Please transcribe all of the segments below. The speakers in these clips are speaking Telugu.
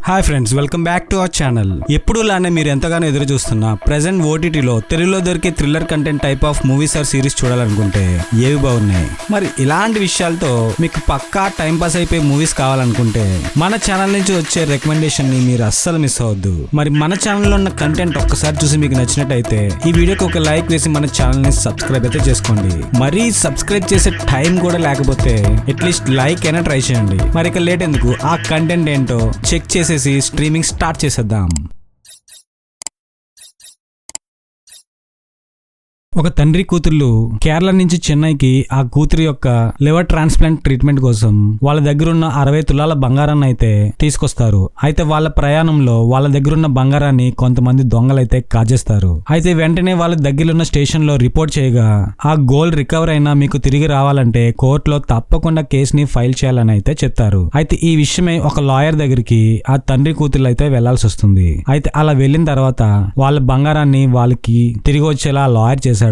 Hi friends, welcome back to our channel. ఎప్పుడులానే మీరు ఎంతగానో ఎదురు చూస్తున్న ప్రెజెంట్ ఓటీటీలో తెలుగులో దొరికే thriller content type of movies or series చూడాలనుకుంటే ఏవి బాగున్నాయి? మరి ఇలాంటి విషయాలతో మీకు పక్కా టైం పాస్ అయిపోయే మూవీస్ కావాలనుకుంటే మన ఛానల్ నుంచి వచ్చే రికమెండేషన్ ని మీరు అస్సలు మిస్ అవ్వద్దు. మరి మన ఛానల్లో ఉన్న కంటెంట్ ఒక్కసారి చూసి మీకు నచ్చినట్టయితే ఈ వీడియోకి ఒక లైక్ వేసి మన ఛానల్ ని సబ్స్క్రైబ్ అయితే చేసుకోండి. మరి సబ్స్క్రైబ్ చేసే టైం కూడా లేకపోతే అట్లీస్ట్ లైక్ అయినా ట్రై చేయండి. మరి ఇక లేట్ ఎందుకు, ఆ కంటెంట్ ఏంటో చెక్ చేసేసి స్ట్రీమింగ్ స్టార్ట్ చేసేద్దాం. ఒక తండ్రి కూతుర్లు కేరళ నుంచి చెన్నైకి ఆ కూతురి యొక్క లివర్ ట్రాన్స్ప్లాంట్ ట్రీట్మెంట్ కోసం వాళ్ళ దగ్గరున్న 60 తులాల బంగారాన్ని అయితే తీసుకొస్తారు. అయితే వాళ్ళ ప్రయాణంలో వాళ్ళ దగ్గరున్న బంగారాన్ని కొంతమంది దొంగలైతే కాజేస్తారు. అయితే వెంటనే వాళ్ళ దగ్గరున్న స్టేషన్ లో రిపోర్ట్ చేయగా ఆ గోల్డ్ రికవర్ అయినా మీకు తిరిగి రావాలంటే కోర్టులో తప్పకుండా కేసుని ఫైల్ చేయాలని అయితే చెప్తారు. అయితే ఈ విషయమై ఒక లాయర్ దగ్గరికి ఆ తండ్రి కూతుర్లు అయితే వెళ్లాల్సి వస్తుంది. అయితే అలా వెళ్ళిన తర్వాత వాళ్ళ బంగారాన్ని వాళ్ళకి తిరిగి వచ్చేలా లాయర్ చేశాడు.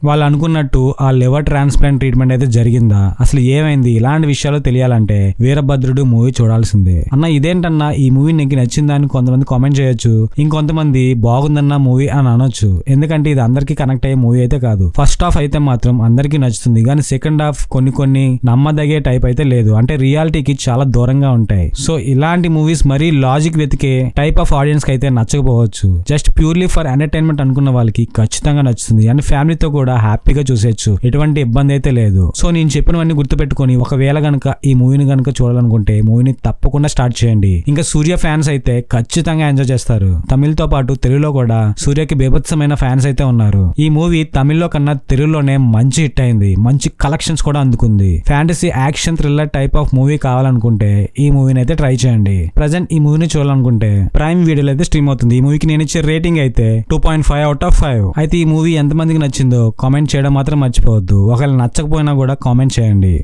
వాళ్ళు అనుకున్నట్టు ఆ లివర్ ట్రాన్స్ప్లాంట్ ట్రీట్మెంట్ అయితే జరిగిందా, అసలు ఏమైంది, ఇలాంటి విషయాలు తెలియాలంటే వీరభద్రుడు మూవీ చూడాల్సిందే. అన్న ఇదేంటన్నా ఈ మూవీ నీకు నచ్చిందా అని కొంతమంది కామెంట్ చేయొచ్చు, ఇంకొంతమంది బాగుందన్న మూవీ అని అనొచ్చు. ఎందుకంటే ఇది అందరికీ కనెక్ట్ అయ్యే మూవీ అయితే కాదు. ఫస్ట్ హాఫ్ అయితే మాత్రం అందరికీ నచ్చుతుంది, కానీ సెకండ్ హాఫ్ కొన్ని నమ్మదగే టైప్ అయితే లేదు, అంటే రియాలిటీకి చాలా దూరంగా ఉంటాయి. సో ఇలాంటి మూవీస్ మరీ లాజిక్ వెతికే టైప్ ఆఫ్ ఆడియన్స్ కి అయితే నచ్చకపోవచ్చు. జస్ట్ ప్యూర్లీ ఫర్ ఎంటర్టైన్మెంట్ అనుకున్న వాళ్ళకి ఖచ్చితంగా నచ్చుతుంది, అండ్ ఫ్యామిలీతో కూడా హ్యాపీగా చూసేయచ్చు, ఎటువంటి ఇబ్బంది అయితే లేదు. సో నేను చెప్పినవన్నీ గుర్తుపెట్టుకొని ఒకవేళ గనక ఈ మూవీని గనక చూడాలనుకుంటే మూవీని తప్పకుండా స్టార్ట్ చేయండి. ఇంకా సూర్య ఫ్యాన్స్ అయితే ఖచ్చితంగా ఎంజాయ్ చేస్తారు. తమిళ్తో పాటు తెలుగులో కూడా సూర్యకి బీభత్సమైన ఫ్యాన్స్ అయితే ఉన్నారు. ఈ మూవీ తమిళ్లో కన్నా తెలుగులోనే మంచి హిట్ అయింది, మంచి కలెక్షన్స్ కూడా అందుకుంది. Fantasy action thriller type of movie కావాలనుకుంటే ఈ మూవీని అయితే ట్రై చేయండి. ప్రజెంట్ ఈ మూవీని చూడాలనుకుంటే ప్రైమ్ వీడియోలో అయితే స్ట్రీమ్ అవుతుంది. ఈ మూవీకి నేను ఇచ్చే రేటింగ్ అయితే 2.5/5. అయితే ఈ మూవీ ఎంతమందికి నచ్చిందో కామెంట్ చేయడం మాత్రం మర్చిపోవద్దు. ఒకవేళ నచ్చకపోయినా కూడా కామెంట్ చేయండి.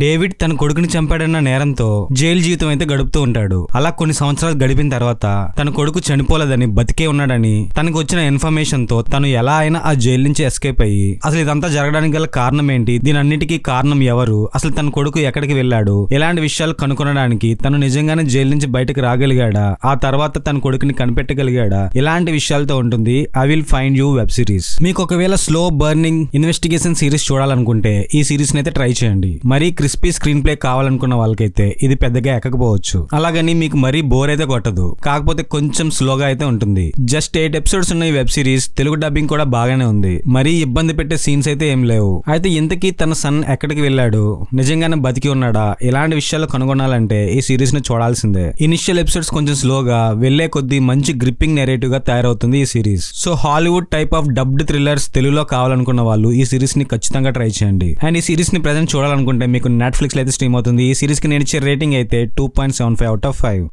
డేవిడ్ తన కొడుకుని చంపాడన్న నేరంతో జైలు జీవితం అయితే గడుపుతూ ఉంటాడు. అలా కొన్ని సంవత్సరాలు గడిపిన తర్వాత తన కొడుకు చనిపోలేదని, బతికే ఉన్నాడని తనకు వచ్చిన ఇన్ఫర్మేషన్ తో తను ఎలా అయినా ఆ జైలు నుంచి ఎస్కేప్ అయ్యి అసలు ఇదంతా జరగడానికి గల కారణం ఏంటి, దీని అన్నిటికీ కారణం ఎవరు, అసలు తన కొడుకు ఎక్కడికి వెళ్ళాడు, ఇలాంటి విషయాలు కనుక్కొనడానికి తను నిజంగానే జైలు నుంచి బయటకు రాగలిగాడా, ఆ తర్వాత తన కొడుకుని కనిపెట్టగలిగాడా, ఇలాంటి విషయాలతో ఉంటుంది I will find you web series. మీకు ఒకవేళ స్లో బర్నింగ్ ఇన్వెస్టిగేషన్ సిరీస్ చూడాలనుకుంటే ఈ సిరీస్ ని అయితే ట్రై చేయండి. మరీ క్రిస్పీ స్క్రీన్ ప్లే కావాలనుకున్న వాళ్ళకైతే ఇది పెద్దగా ఎక్కకపోవచ్చు. అలాగని మీకు మరీ బోర్ అయితే కొట్టదు, కాకపోతే కొంచెం స్లోగా అయితే ఉంటుంది. జస్ట్ 8 ఎపిసోడ్స్ ఉన్న ఈ వెబ్ సిరీస్ తెలుగు డబ్బింగ్ కూడా బాగానే ఉంది. మరీ ఇబ్బంది పెట్టే సీన్స్ అయితే ఏం లేవు. అయితే ఇంతకీ తన సన్ ఎక్కడికి వెళ్ళాడు, నిజంగానే బతికి ఉన్నాడా, ఇలాంటి విషయాలు కనుగొనాలంటే ఈ సిరీస్ ని చూడాల్సిందే. ఇనిషియల్ ఎపిసోడ్స్ కొంచెం స్లోగా, వెళ్లే కొద్దీ మంచి గ్రిప్పింగ్ నెరేటివ్ గా తయారవుతుంది ఈ series. So Hollywood type of dubbed thrillers తెలుగులో కావాలనుకున్న వాళ్ళు ఈ సిరీస్ ని ఖచ్చితంగా ట్రై చేయండి. అండ్ ఈ సిరీస్ ని ప్రెజెంట్ చూడాలనుకుంటే మీకు నెట్ఫ్లిక్స్ లో అయితే స్ట్రీమ్ అవుతుంది. ఈ సిరీస్ కి నేను ఇచ్చే రేటింగ్ అయితే 2.75/5.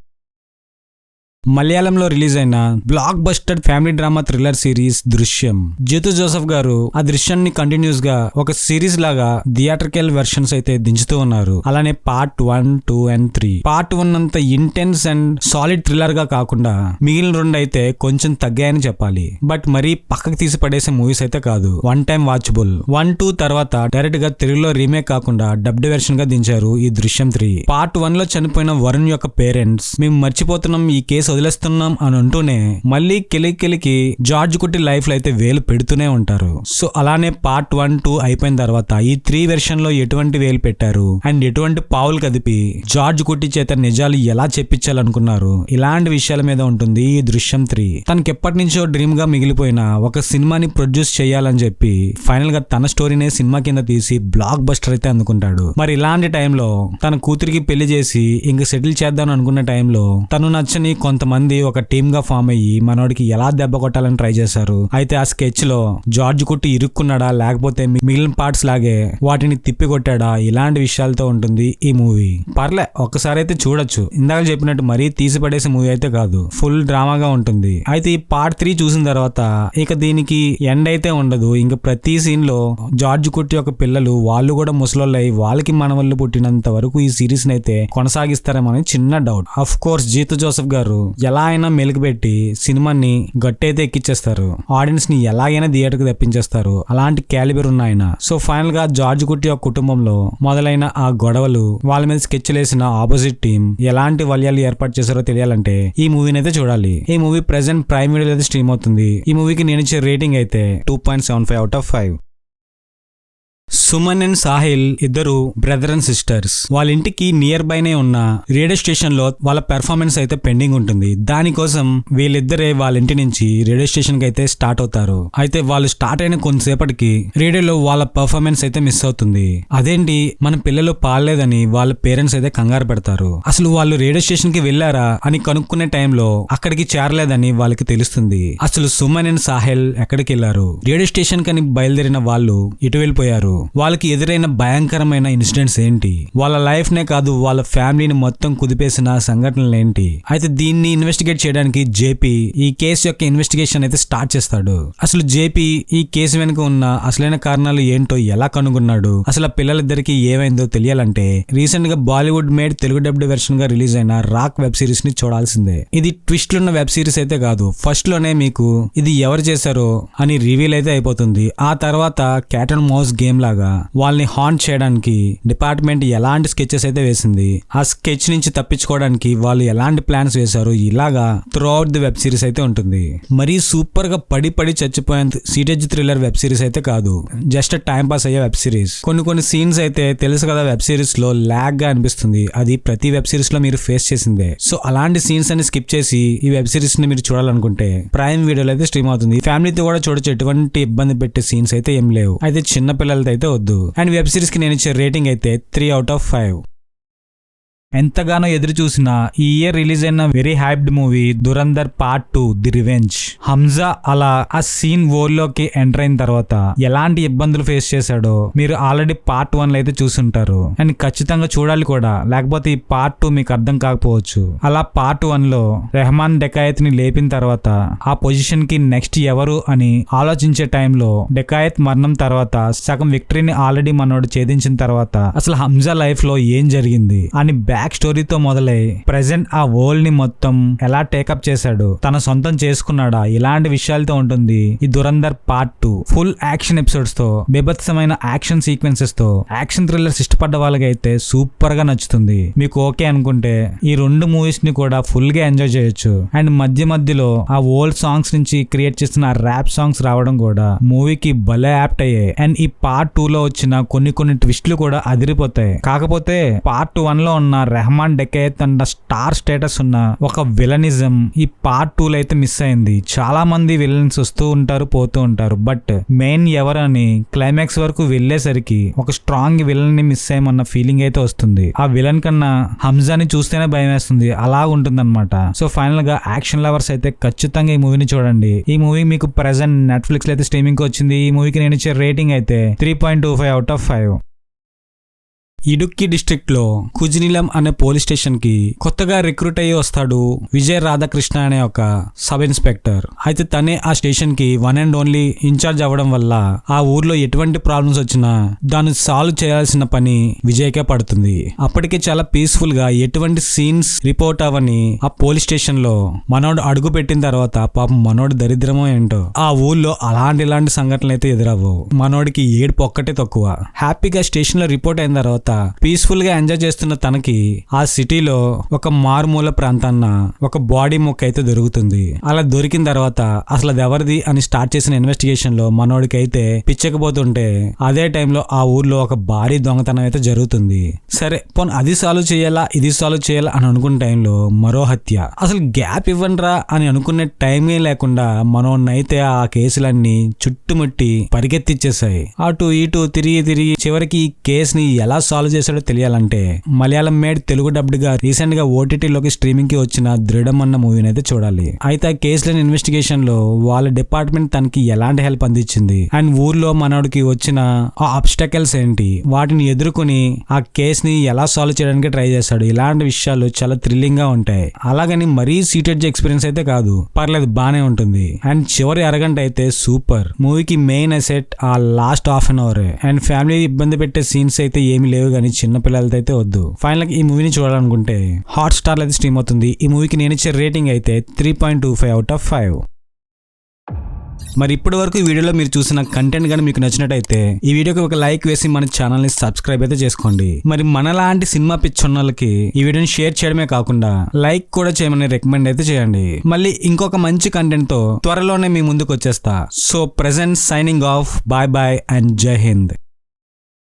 మలయాళంలో రిలీజ్ అయిన blockbuster family drama thriller series Drishyam. Jeethu Joseph గారు ఆ దృశ్యాన్ని కంటిన్యూస్ గా ఒక సిరీస్ లాగా థియేట్రికల్ వెర్షన్స్ అయితే దించుతూ ఉన్నారు. అలానే పార్ట్ 1, 2 and 3. పార్ట్ 1 అంత ఇంటెన్స్ అండ్ సాలిడ్ థ్రిల్లర్ గా కాకుండా మిగిలిన 2 అయితే కొంచెం తగ్గాయని చెప్పాలి. బట్ మరీ పక్కకు తీసి పడేసే మూవీస్ అయితే కాదు, వన్ టైం వాచబుల్. 1, 2 తర్వాత డైరెక్ట్ గా తెలుగులో రీమేక్ కాకుండా డబ్డ్ వెర్షన్ గా దించారు ఈ దృశ్యం 3. పార్ట్ 1 లో చనిపోయిన వరుణ్ యొక్క పేరెంట్స్ మేము మర్చిపోతున్నాం, ఈ కేసు వదిలేస్తున్నాం అని అంటూనే మళ్ళీ కెలికి జార్జ్ కుట్టి లైఫ్ లో అయితే వేలు పెడుతూనే ఉంటారు. సో అలానే పార్ట్ 1, 2 అయిపోయిన తర్వాత ఈ 3 వెర్షన్ లో ఎటువంటి వేలు పెట్టారు అండ్ ఎటువంటి పావులు కదిపి జార్జ్ కుట్టి చేత నిజాలు ఎలా చెప్పించాలనుకున్నారు, ఇలాంటి విషయాల మీద ఉంటుంది ఈ దృశ్యం 3. తనకి ఎప్పటి నుంచో డ్రీమ్ గా మిగిలిపోయిన ఒక సినిమాని ప్రొడ్యూస్ చేయాలని చెప్పి ఫైనల్ గా తన స్టోరీనే సినిమా కింద తీసి బ్లాక్ బస్టర్ అయితే అందుకుంటాడు. మరి ఇలాంటి టైంలో తన కూతురికి పెళ్లి చేసి ఇంక సెటిల్ చేద్దాం అనుకున్న టైంలో తను నచ్చని కొంతమంది ఒక టీమ్ గా ఫామ్ అయ్యి మనోడికి ఎలా దెబ్బ కొట్టాలని ట్రై చేశారు. అయితే ఆ స్కెచ్ లో జార్జ్ కుట్టి ఇరుక్కున్నాడా, లేకపోతే మిగిలిన పార్ట్స్ లాగే వాటిని తిప్పి కొట్టాడా, ఇలాంటి విషయాలతో ఉంటుంది ఈ మూవీ. పర్లే, ఒక్కసారి అయితే చూడొచ్చు. ఇందాక చెప్పినట్టు మరీ తీసిపడేసే మూవీ అయితే కాదు, ఫుల్ డ్రామాగా ఉంటుంది. అయితే ఈ పార్ట్ 3 చూసిన తర్వాత ఇక దీనికి ఎండ్ అయితే ఉండదు. ఇంకా ప్రతి సీన్ లో జార్జ్ కుట్టి యొక్క పిల్లలు వాళ్ళు కూడా ముసలోళ్ళు అయి వాళ్ళకి మనవళ్ళు పుట్టినంత వరకు ఈ సిరీస్ అయితే కొనసాగిస్తారేమో అని చిన్న doubt. Of course Jitu Joseph గారు ఎలా అయినా మెలుగుపెట్టి సినిమాని గట్టయితే ఎక్కిచ్చేస్తారు. ఆడియన్స్ ని ఎలాగైనా థియేటర్ కి తెప్పించేస్తారు. అలాంటి క్యాలిబర్ ఉన్న ఆయన. సో ఫైనల్ గా జార్జ్ కుట్టి యొక్క కుటుంబంలో మొదలైన ఆ గొడవలు, వాళ్ళ మీద స్కెచ్ లేసిన ఆపోజిట్ టీం ఎలాంటి వలయాలు ఏర్పాటు చేశారో తెలియాలంటే ఈ మూవీని అయితే చూడాలి. ఈ మూవీ ప్రెసెంట్ ప్రైమ్ వీడియోలో అయితే స్ట్రీమ్ అవుతుంది. ఈ మూవీకి నేను ఇచ్చే రేటింగ్ అయితే 2.75/5. సుమన్ అండ్ సాహిల్ ఇద్దరు బ్రదర్ అండ్ సిస్టర్స్. వాళ్ళ ఇంటికి నియర్ బైనే ఉన్న రేడియో స్టేషన్ లో వాళ్ళ పెర్ఫార్మెన్స్ అయితే పెండింగ్ ఉంటుంది. దానికోసం వీళ్ళిద్దరే వాళ్ళ ఇంటి నుంచి రేడియో స్టేషన్ కి అయితే స్టార్ట్ అవుతారు. అయితే వాళ్ళు స్టార్ట్ అయిన కొంతసేపటికి రేడియోలో వాళ్ళ పెర్ఫార్మెన్స్ అయితే మిస్ అవుతుంది. అదేంటి మన పిల్లలు పాడలేదని వాళ్ళ పేరెంట్స్ అయితే కంగారు పెడతారు. అసలు వాళ్ళు రేడియో స్టేషన్ కి వెళ్లారా అని కనుక్కునే టైంలో అక్కడికి చేరలేదని వాళ్ళకి తెలుస్తుంది. అసలు సుమన్ అండ్ సాహిల్ ఎక్కడికి వెళ్లారు? రేడియో స్టేషన్ కని బయలుదేరిన వాళ్ళు ఇటు వెళ్ళిపోయారు. వాళ్ళకి ఎదురైన భయంకరమైన ఇన్సిడెంట్స్ ఏంటి? వాళ్ళ లైఫ్ నే కాదు వాళ్ళ ఫ్యామిలీని మొత్తం కుదిపేసిన సంఘటనలు ఏంటి? అయితే దీన్ని ఇన్వెస్టిగేట్ చేయడానికి జేపీ ఈ కేసు యొక్క ఇన్వెస్టిగేషన్ అయితే స్టార్ట్ చేస్తాడు. అసలు జేపీ ఈ కేసు వెనుక ఉన్న అసలైన కారణాలు ఏంటో ఎలా కనుగొన్నాడు? అసలు ఆ పిల్లలిద్దరికి ఏమైందో తెలియాలంటే రీసెంట్ గా Bollywood made Telugu dubbed version గా రిలీజ్ అయిన రాక్ వెబ్ సిరీస్ ని చూడాల్సిందే. ఇది ట్విస్ట్ ఉన్న వెబ్ సిరీస్ అయితే కాదు. ఫస్ట్ లోనే మీకు ఇది ఎవరు చేశారో అని రివీల్ అయితే అయిపోతుంది. ఆ తర్వాత క్యాట్ అండ్ మౌస్ గేమ్ లాగా వాళ్ళని హాంట్ చేయడానికి డిపార్ట్మెంట్ ఎలాంటి స్కెచెస్ అయితే వేసింది. ఆ స్కెచ్ నుంచి తప్పించుకోవడానికి వాళ్ళు ఎలాంటి ప్లాన్స్ వేశారు, ఇలాగా through out the web series అయితే ఉంటుంది. మరీ సూపర్ గా పడి చచ్చిపోయేంత సీటేజ్ థ్రిల్లర్ వెబ్ సిరీస్ అయితే కాదు. జస్ట్ టైం పాస్ అయ్యే వెబ్ సిరీస్. కొన్ని సీన్స్ అయితే తెలుసు కదా వెబ్ సిరీస్ లో లాగ్ గా అనిపిస్తుంది. అది ప్రతి వెబ్ సిరీస్ లో మీరు ఫేస్ చేసిందే. సో అలాంటి సీన్స్ అని స్కిప్ చేసి ఈ వెబ్ సిరీస్ ని మీరు చూడాలనుకుంటే ప్రైమ్ వీడియోలో అయితే స్ట్రీమ్ అవుతుంది. ఫ్యామిలీతో కూడా చూడొచ్చు. ఎటువంటి ఇబ్బంది పెట్టే సీన్స్ అయితే ఏం లేవు. అయితే చిన్న పిల్లలతో అయితే వద్దు. అండ్ వెబ్ సిరీస్ కి నేను ఇచ్చే రేటింగ్ అయితే 3/5. ఎంతగానో ఎదురు చూసిన ఈ ఇయర్ రిలీజ్ అయిన very hyped movie Dhurandhar part 2 the revenge. Hamza అలా ఆ సీన్ వరల్డ్లోకి ఎంటర్ అయిన తర్వాత ఎలాంటి ఇబ్బందులు ఫేస్ చేశాడో మీరు ఆల్రెడీ పార్ట్ 1 లో అయితే చూసుంటారు. అండ్ ఖచ్చితంగా చూడాలి కూడా, లేకపోతే ఈ పార్ట్ 2 మీకు అర్థం కాకపోవచ్చు. అలా పార్ట్ 1 లో రెహమాన్ డెకాయత్ ని లేపిన తర్వాత ఆ పొజిషన్ కి నెక్స్ట్ ఎవరు అని ఆలోచించే టైంలో డెకాయత్ మరణం తర్వాత సగం విక్టరీని ఆల్రెడీ మనోడు ఛేదించిన తర్వాత అసలు హంజా లైఫ్ లో ఏం జరిగింది అని బ్యాక్ స్టోరీతో మొదలై ప్రెసెంట్ ఆ వరల్డ్ ని మొత్తం ఎలా టేకప్ చేశాడు, తన సొంతం చేసుకున్నాడా, ఇలాంటి విషయాలతో ఉంటుంది ఈ Dhurandhar part 2. Full action episodes తో, బీభత్సమైన యాక్షన్ సీక్వెన్సెస్ తో, యాక్షన్ థ్రిల్లర్స్ ఇష్టపడ్డ వాళ్ళకైతే సూపర్ గా నచ్చుతుంది. మీకు ఓకే అనుకుంటే ఈ రెండు మూవీస్ ని కూడా ఫుల్ గా ఎంజాయ్ చేయొచ్చు. అండ్ మధ్యలో ఆ ఓల్డ్ సాంగ్స్ నుంచి క్రియేట్ చేసిన ర్యాప్ సాంగ్స్ రావడం కూడా మూవీకి భలే యాప్ట్ అయ్యాయి. అండ్ ఈ పార్ట్ 2 లో వచ్చిన కొన్ని ట్విస్ట్లు కూడా అదిరిపోతాయి. కాకపోతే పార్ట్ 1 లో ఉన్న రెహమాన్ డెకాయత్ అండ్ స్టార్ స్టేటస్ ఉన్న ఒక విలనిజం ఈ పార్ట్ 2 లో అయితే మిస్ అయింది. చాలా మంది విలన్స్ వస్తూ ఉంటారు, పోతూ ఉంటారు. బట్ మెయిన్ ఎవరని క్లైమాక్స్ వరకు వెళ్లేసరికి ఒక స్ట్రాంగ్ విలన్ ని మిస్ అయ్యమన్న ఫీలింగ్ అయితే వస్తుంది. ఆ విలన్ కన్నా హంజాని చూస్తేనే భయం వేస్తుంది. అలా ఉంటుంది. సో ఫైనల్ గా యాక్షన్ లవర్స్ అయితే ఖచ్చితంగా ఈ మూవీని చూడండి. ఈ మూవీ మీకు ప్రెసెంట్ నెట్ఫ్లిక్స్ లో అయితే స్ట్రీమింగ్ కి వచ్చింది. ఈ మూవీకి నేను ఇచ్చే రేటింగ్ అయితే 3.25/5. ఇడుక్కి డిస్ట్రిక్ట్ లో కుజినిలం అనే పోలీస్ స్టేషన్ కి కొత్తగా రిక్రూట్ అయ్యి వస్తాడు విజయ్ రాధాకృష్ణ అనే ఒక సబ్ ఇన్స్పెక్టర్. అయితే తనే ఆ స్టేషన్ కి వన్ అండ్ ఓన్లీ ఇన్ఛార్జ్ అవ్వడం వల్ల ఆ ఊర్లో ఎటువంటి ప్రాబ్లమ్స్ వచ్చినా దాన్ని సాల్వ్ చేయాల్సిన పని విజయ్కే పడుతుంది. అప్పటికే చాలా పీస్ఫుల్ గా ఎటువంటి సీన్స్ రిపోర్ట్ అవని ఆ పోలీస్ స్టేషన్ లో మనోడు అడుగు పెట్టిన తర్వాత పాపం మనోడు దరిద్రమో ఏంటో ఆ ఊర్లో ఇలాంటి సంఘటనలు అయితే ఎదురవ్వవు. మనోడికి ఏడుపు ఒక్కటే తక్కువ. హ్యాపీగా స్టేషన్ లో రిపోర్ట్ అయిన తర్వాత పీస్ఫుల్ గా ఎంజాయ్ చేస్తున్న తనకి ఆ సిటీలో ఒక మారుమూల ప్రాంతాన్న ఒక బాడీ ముక్క అయితే దొరుకుతుంది. అలా దొరికిన తర్వాత అసలు అది ఎవరిది అని స్టార్ట్ చేసిన ఇన్వెస్టిగేషన్ లో మనోడికి అయితే పిచ్చకపోతుంటే అదే టైంలో ఆ ఊర్లో ఒక భారీ దొంగతనం అయితే జరుగుతుంది. సరే పోనీ అది సాల్వ్ చేయాలా ఇది సాల్వ్ చేయాలా అని అనుకున్న టైంలో మరో హత్య. అసలు గ్యాప్ ఇవ్వండిరా అని అనుకునే టైమే లేకుండా మనోడినైతే ఆ కేసులన్నీ చుట్టుముట్టి పరిగెత్తిచ్చేసాయి. అటు ఇటు తిరిగి చివరికి ఈ కేసుని ఎలా సాల్వ్ చేశాడో తెలియాలంటే మలయాళం మేడ్ తెలుగు డబ్డ్ గా రీసెంట్ గా ఓటీటీలోకి స్ట్రీమింగ్ కి వచ్చిన దృఢం అన్న మూవీని అయితే చూడాలి. అయితే ఆ కేసుల ఇన్వెస్టిగేషన్ లో వాళ్ళ డిపార్ట్మెంట్ తనకి ఎలాంటి హెల్ప్ అందించింది అండ్ ఊర్లో మనోడికి వచ్చిన ఆ ఆబ్స్టకల్స్ ఏంటి, వాటిని ఎదుర్కొని ఆ కేస్ ని ఎలా సాల్వ్ చేయడానికి ట్రై చేశాడు. ఇలాంటి విషయాలు చాలా థ్రిల్లింగ్ గా ఉంటాయి. అలాగని మరీ సీటెడ్ ఎక్స్పీరియన్స్ అయితే కాదు, పర్లేదు బానే ఉంటుంది. అండ్ చివరి అరగంట అయితే సూపర్. మూవీకి మెయిన్ అసెట్ ఆ last half an hour. And family ఇబ్బంది పెట్టే సీన్స్ అయితే ఏమి లేవు కానీ చిన్న పిల్లలతో అయితే వద్దు. ఫైనల్ గా ఈ మూవీని చూడాలనుకుంటే హాట్ స్టార్ అయితే స్ట్రీమ్ అవుతుంది. ఈ మూవీకి నేను ఇచ్చే రేటింగ్ అయితే 3.25/5. మరి ఇప్పటి వరకు ఈ వీడియోలో మీరు చూసిన కంటెంట్ కానీ మీకు నచ్చినట్టయితే ఈ వీడియోకి ఒక లైక్ వేసి మన ఛానల్ ని సబ్స్క్రైబ్ అయితే చేసుకోండి. మరి మనలాంటి సినిమా పిచ్చోన్నోళ్ళకి ఈ వీడియోని షేర్ చేయడమే కాకుండా లైక్ కూడా చేయమని రికమెండ్ అయితే చేయండి. మళ్ళీ ఇంకొక మంచి కంటెంట్ తో త్వరలోనే మీ ముందుకు వచ్చేస్తా. So present signing off. Bye bye and Jai Hind.